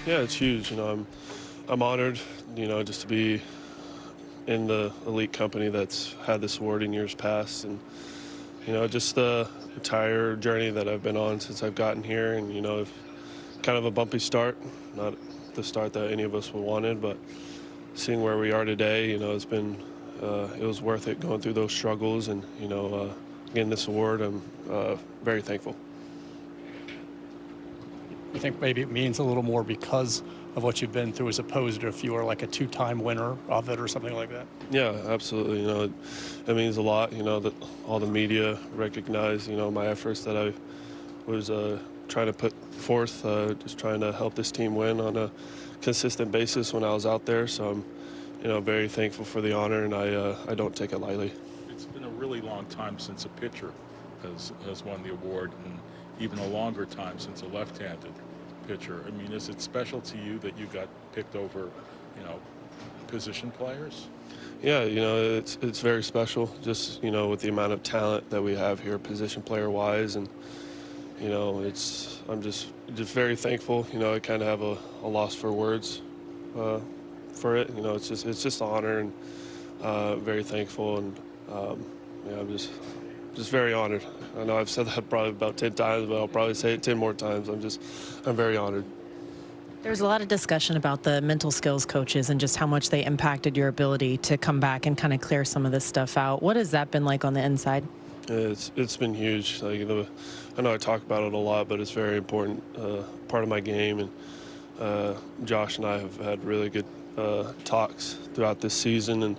Yeah, it's huge. I'm honored, just to be in the elite company that's had this award in years past, and just the entire journey that I've been on since I've gotten here, and kind of a bumpy start, not the start that any of us would wanted, but seeing where we are today, it's been it was worth it going through those struggles, and getting this award. I'm very thankful. You think maybe it means a little more because of what you've been through as opposed to if you were like a two-time winner of it or something like that? Yeah, absolutely. It means a lot, that all the media recognize, my efforts that I was trying to put forth, just trying to help this team win on a consistent basis when I was out there. So I'm, very thankful for the honor, and I don't take it lightly. It's been a really long time since a pitcher has won the award, and even a longer time since a left-handed pitcher. I mean, is it special to you that you got picked over, position players? Yeah, it's very special, just, with the amount of talent that we have here, position player-wise, and, I'm just very thankful. I kind of have a loss for words for it. It's just an honor, and very thankful, and I'm just very honored. I know I've said that probably about 10 times, but I'll probably say it 10 more times. I'm very honored. There's a lot of discussion about the mental skills coaches and just how much they impacted your ability to come back and kind of clear some of this stuff out. What has that been like on the inside? It's been huge. I know I talk about it a lot, but it's a very important part of my game. And Josh and I have had really good talks throughout this season, and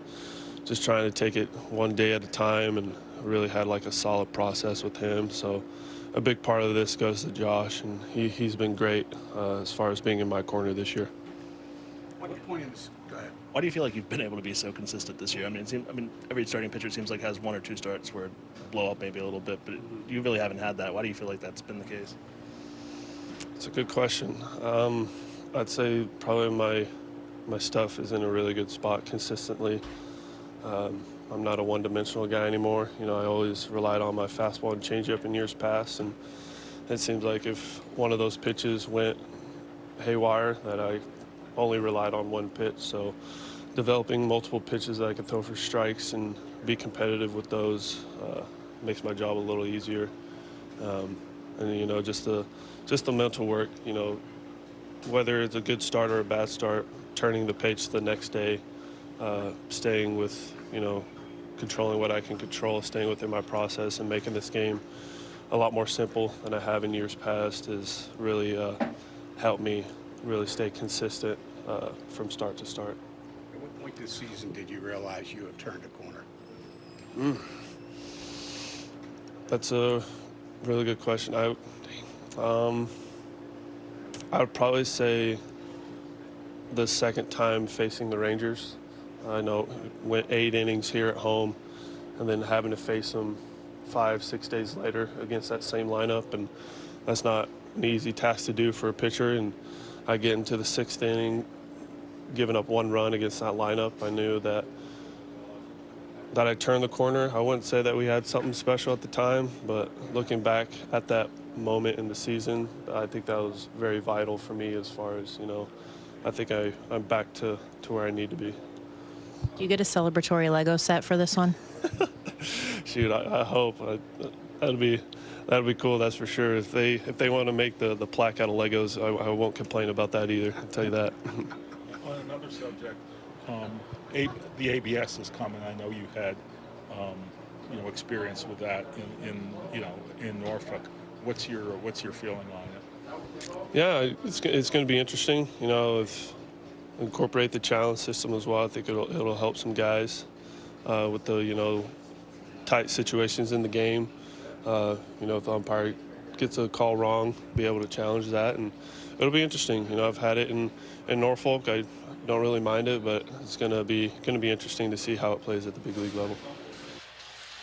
just trying to take it one day at a time, and really had like a solid process with him. So a big part of this goes to Josh, and he's been great as far as being in my corner this year. Go ahead. Why do you feel like you've been able to be so consistent this year? I mean, every starting pitcher seems like has one or two starts where blow up maybe a little bit, but you really haven't had that. Why do you feel like that's been the case? It's a good question. I'd say probably my stuff is in a really good spot consistently. I'm not a one-dimensional guy anymore. I always relied on my fastball and changeup in years past, and it seems like if one of those pitches went haywire, that I only relied on one pitch. So developing multiple pitches that I could throw for strikes and be competitive with those makes my job a little easier. And just the mental work. Whether it's a good start or a bad start, turning the page the next day, staying with controlling what I can control, staying within my process, and making this game a lot more simple than I have in years past has really helped me really stay consistent from start to start. At what point this season did you realize you have turned a corner? That's a really good question. I would probably say the second time facing the Rangers. I know went 8 innings here at home, and then having to face them 5-6 days later against that same lineup, and that's not an easy task to do for a pitcher. And I get into the 6th inning, giving up 1 run against that lineup. I knew that I turned the corner. I wouldn't say that we had something special at the time, but looking back at that moment in the season, I think that was very vital for me as far as, I think I'm back to where I need to be. Do you get a celebratory Lego set for this one? Shoot, I hope. That'd be cool, that's for sure. If they want to make the plaque out of Legos, I won't complain about that either, I'll tell you that. On another subject, the ABS is coming. I know you had experience with that in Norfolk. What's your feeling on it? Yeah, it's going to be interesting. Incorporate the challenge system as well. I think it'll help some guys with the tight situations in the game. If the umpire gets a call wrong, be able to challenge that, and it'll be interesting. I've had it in Norfolk. I don't really mind it, but it's gonna be interesting to see how it plays at the big league level.